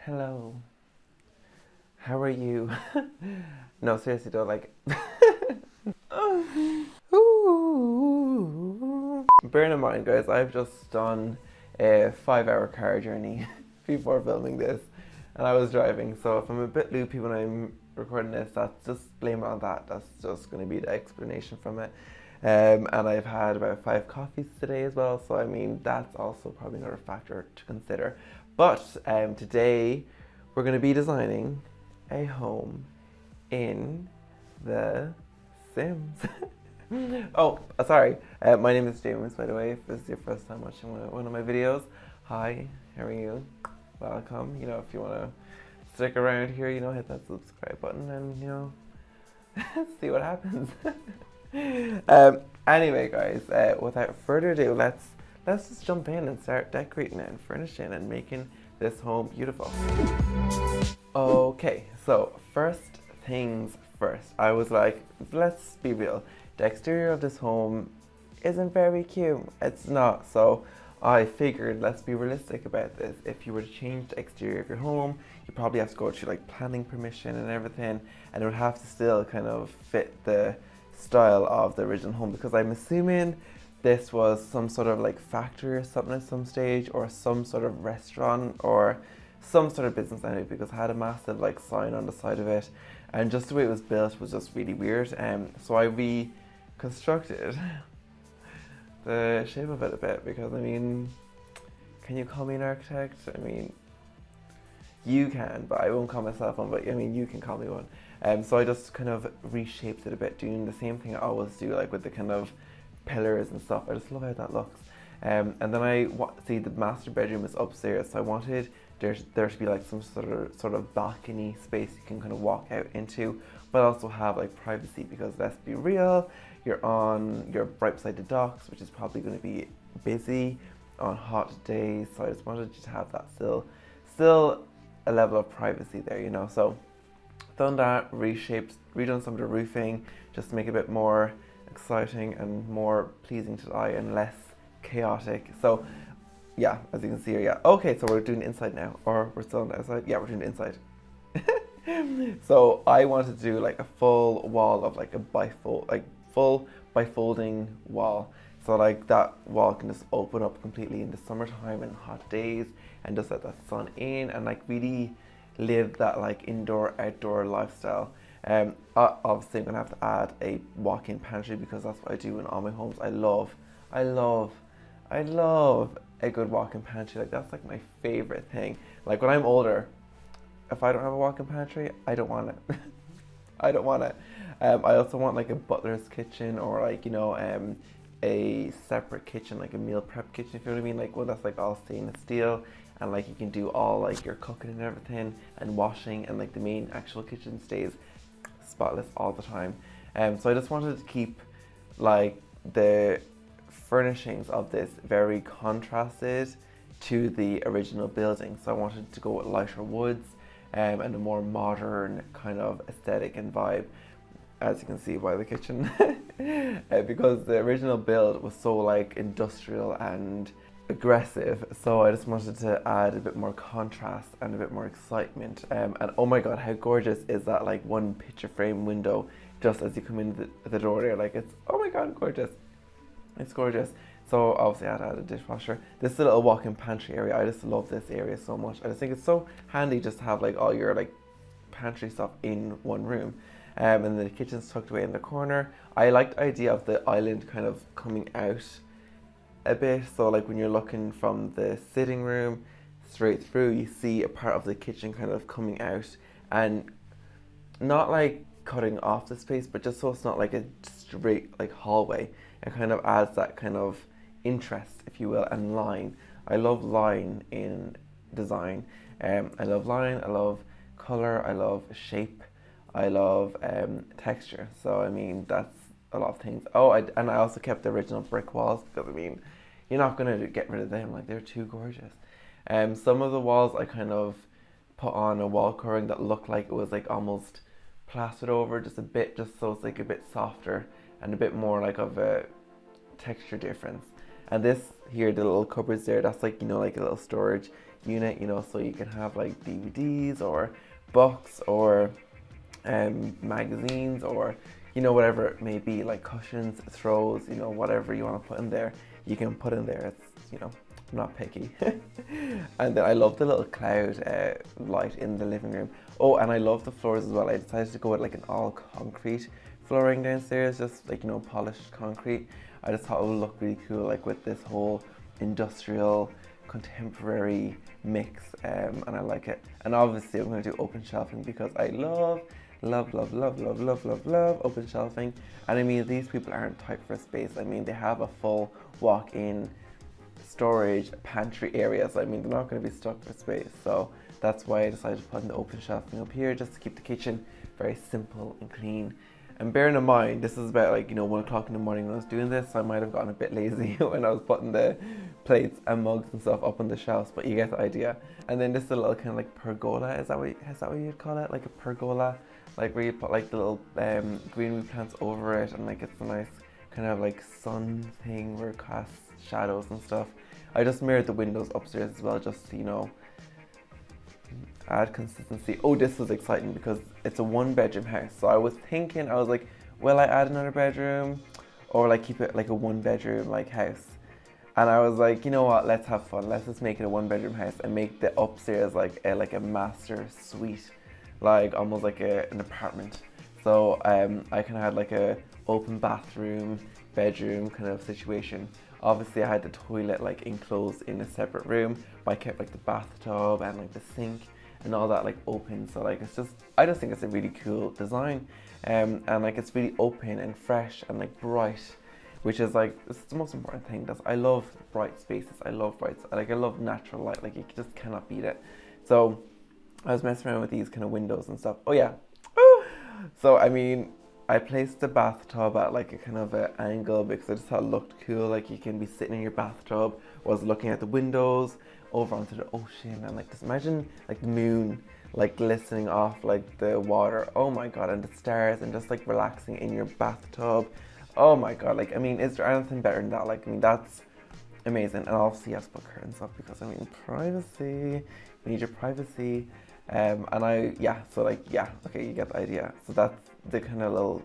Hello. How are you? No, seriously though, like bearing in mind guys, I've just done a 5-hour car journey before filming this and I was driving, so if I'm a bit loopy when I'm recording this, that's just blame it on that. That's just gonna be the explanation from it. And I've had about 5 coffees today as well, so I mean that's also probably another factor to consider. But today we're going to be designing a home in The Sims. Oh, sorry. My name is James, by the way, if this is your first time watching one of my videos. Hi, how are you? Welcome. You know, if you want to stick around here, you know, hit that subscribe button and, you know, see what happens. Anyway, guys, without further ado, let's just jump in and start decorating it and furnishing and making this home beautiful. Okay, so first things first. I was like, let's be real. The exterior of this home isn't very cute. It's not. So I figured let's be realistic about this. If you were to change the exterior of your home, you probably have to go through like planning permission and everything, and it would have to still kind of fit the style of the original home, because I'm assuming this was some sort of like factory or something at some stage, or some sort of restaurant or some sort of business anyway, because it had a massive like sign on the side of it, and just the way it was built was just really weird. So I reconstructed the shape of it a bit, because I mean, can you call me an architect? I mean, you can, but I won't call myself one, but I mean, you can call me one. So I just kind of reshaped it a bit, doing the same thing I always do, like with the kind of pillars and stuff. I just love how that looks. And then see the master bedroom is upstairs, so I wanted there to be like some sort of balcony space you can kind of walk out into, but also have like privacy, because let's be real, you're right beside the docks, which is probably going to be busy on hot days. So I just wanted you to have that still a level of privacy there, you know. So done that, redone some of the roofing just to make it a bit more exciting and more pleasing to the eye and less chaotic. So yeah, as you can see here, yeah. Okay, so we're doing the inside now, or we're still on the outside? Yeah, we're doing the inside. So I wanted to do like a full wall of like a full bifolding wall. So like that wall can just open up completely in the summertime and hot days, and just let that sun in and like really live that like indoor outdoor lifestyle. Obviously I'm gonna have to add a walk-in pantry, because that's what I do in all my homes. I love a good walk-in pantry. Like that's like my favorite thing. Like when I'm older, if I don't have a walk-in pantry, I don't want it. I don't want it. I also want like a butler's kitchen, or like, you know, a separate kitchen, like a meal prep kitchen, if you know what I mean, like one that's like all stainless steel, and like you can do all like your cooking and everything and washing, and like the main actual kitchen stays spotless all the time. So I just wanted to keep like the furnishings of this very contrasted to the original building. So I wanted to go with lighter woods and a more modern kind of aesthetic and vibe, as you can see by the kitchen. Because the original build was so like industrial and aggressive, so I just wanted to add a bit more contrast and a bit more excitement. And oh my god, how gorgeous is that like one picture frame window just as you come in the door there. Like it's, oh my god, gorgeous. It's gorgeous. So obviously I had to add a dishwasher. This little walk-in pantry area, I just love this area so much. I just think it's so handy just to have like all your like pantry stuff in one room. And the kitchen's tucked away in the corner. I like the idea of the island kind of coming out a bit, so like when you're looking from the sitting room straight through, you see a part of the kitchen kind of coming out, and not like cutting off the space, but just so it's not like a straight like hallway. It kind of adds that kind of interest, if you will, and line. I love line in design. I love line, I love color, I love shape, I love texture. So I mean, that's a lot of things. Oh, and I also kept the original brick walls, because I mean, you're not gonna get rid of them. Like they're too gorgeous. Some of the walls I kind of put on a wall covering that looked like it was like almost plastered over just a bit, just so it's like a bit softer and a bit more like of a texture difference. And this here, the little cupboards there, that's like, you know, like a little storage. unit, you know, so you can have like DVDs or books or magazines or, you know, whatever it may be, like cushions, throws, you know, whatever you want to put in there, you can put in there. It's, you know, I'm not picky. And then I love the little cloud light in the living room. Oh, and I love the floors as well. I decided to go with like an all concrete flooring downstairs, just like, you know, polished concrete. I just thought it would look really cool, like with this whole industrial contemporary mix, and I like it. And obviously I'm going to do open shelving because I love open shelving. And I mean, these people aren't tight for space. I mean, they have a full walk-in storage pantry area, so I mean, they're not going to be stuck for space. So that's why I decided to put in the open shelving up here, just to keep the kitchen very simple and clean. And bearing in mind, this is about like, you know, 1 o'clock in the morning when I was doing this, so I might have gotten a bit lazy when I was putting the plates and mugs and stuff up on the shelves, but you get the idea. And then this is a little kind of like pergola, is that what you'd call it? Like a pergola, like where you put like the little greenery plants over it, and like it's a nice kind of like sun thing where it casts shadows and stuff. I just mirrored the windows upstairs as well, just to, you know, add consistency. Oh, this was exciting because it's a 1-bedroom house. So I was thinking, I was like, will I add another bedroom or like keep it like a 1-bedroom like house? And I was like, you know what, let's have fun. Let's just make it a 1-bedroom house and make the upstairs like a master suite, like almost like an apartment. So I kind of had like a open bathroom, bedroom kind of situation. Obviously I had the toilet like enclosed in a separate room, but I kept like the bathtub and like the sink and all that like open. So like it's just, I just think it's a really cool design, and like it's really open and fresh and like bright, which is like, it's the most important thing. I love bright spaces. I love I love natural light. Like you just cannot beat it. So I was messing around with these kind of windows and stuff. Oh yeah. So I mean, I placed the bathtub at like a kind of an angle because I just thought it looked cool. Like you can be sitting in your bathtub, was looking at the windows over onto the ocean, and like just imagine like the moon like glistening off like the water. Oh my god, and the stars, and just like relaxing in your bathtub. Oh my god, like I mean, is there anything better than that? Like I mean, that's amazing. And obviously you have to put curtains up because I mean, privacy. You need your privacy. And so like, yeah, okay, you get the idea. So that's the kind of little,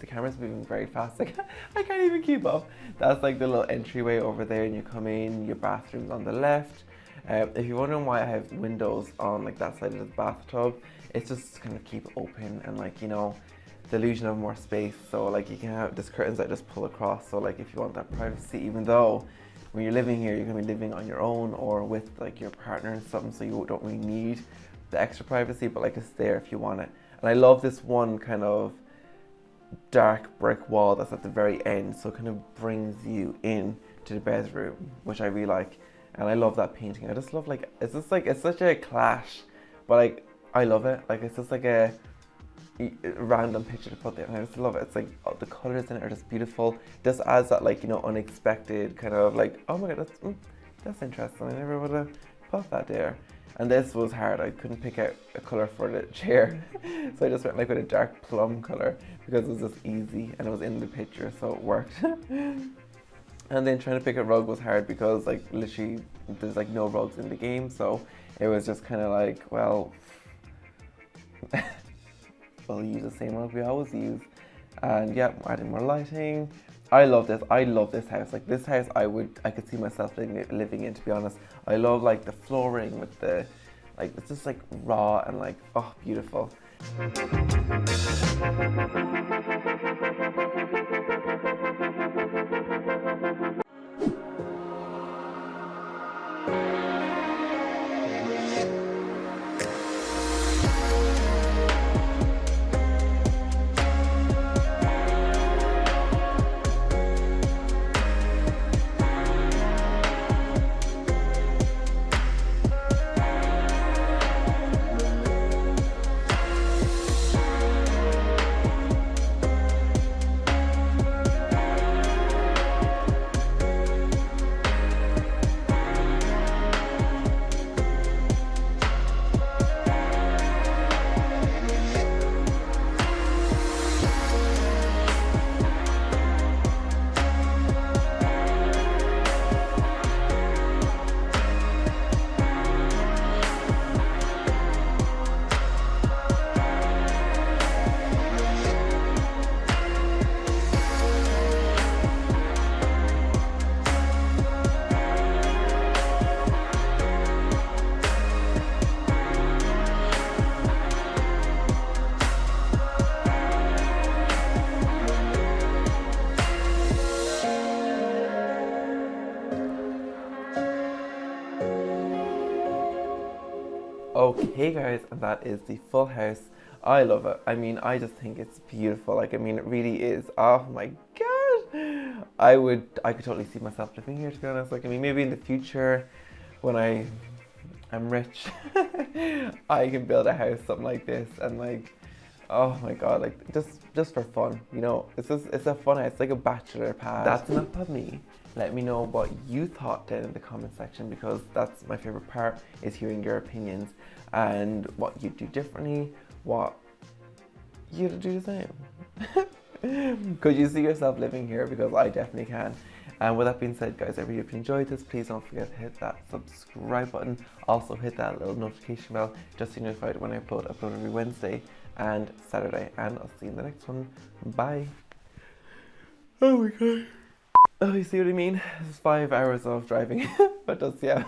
the camera's moving very fast, like I can't even keep up. That's like the little entryway over there, and you come in, your bathroom's on the left. If you're wondering why I have windows on like that side of the bathtub, it's just to kind of keep it open and like, you know, the illusion of more space. So like you can have these curtains that just pull across, so like if you want that privacy, even though when you're living here, you're gonna be living on your own or with like your partner and something, so you don't really need the extra privacy, but like it's there if you want it. And I love this one kind of dark brick wall that's at the very end, so it kind of brings you in to the bedroom, which I really like. And I love that painting. I just love like, it's just like, it's such a clash, but like I love it. Like it's just like a random picture to put there, and I just love it. It's like the colors in it are just beautiful. Just adds that like, you know, unexpected kind of like, oh my god, that's interesting. I never would have put that there. And this was hard. I couldn't pick out a colour for the chair. So I just went like with a dark plum colour because it was just easy and it was in the picture, so it worked. And then trying to pick a rug was hard because like literally there's like no rugs in the game, so it was just kind of like, well, we'll use the same rug we always use. And yeah, adding more lighting. I love this. I love this house. Like this house, I could see myself living in. To be honest, I love like the flooring with the, like it's just like raw and like, oh, beautiful. Okay guys, and that is the full house. I love it. I mean, I just think it's beautiful. Like, I mean, it really is. Oh my god. I could totally see myself living here, to be honest. Like, I mean, maybe in the future when I'm rich, I can build a house, something like this, and like, oh my god, like just for fun, you know, it's a fun house, it's like a bachelor pad. That's enough of me. Let me know what you thought down in the comment section, because that's my favorite part, is hearing your opinions and what you do differently, what you do the same. Could you see yourself living here? Because I definitely can. And with that being said, guys, I really hope you enjoyed this. Please don't forget to hit that subscribe button. Also hit that little notification bell just to be notified when I upload every Wednesday and Saturday. And I'll see you in the next one. Bye. Oh my god. Oh, you see what I mean? It's 5 hours of driving. But just, yeah.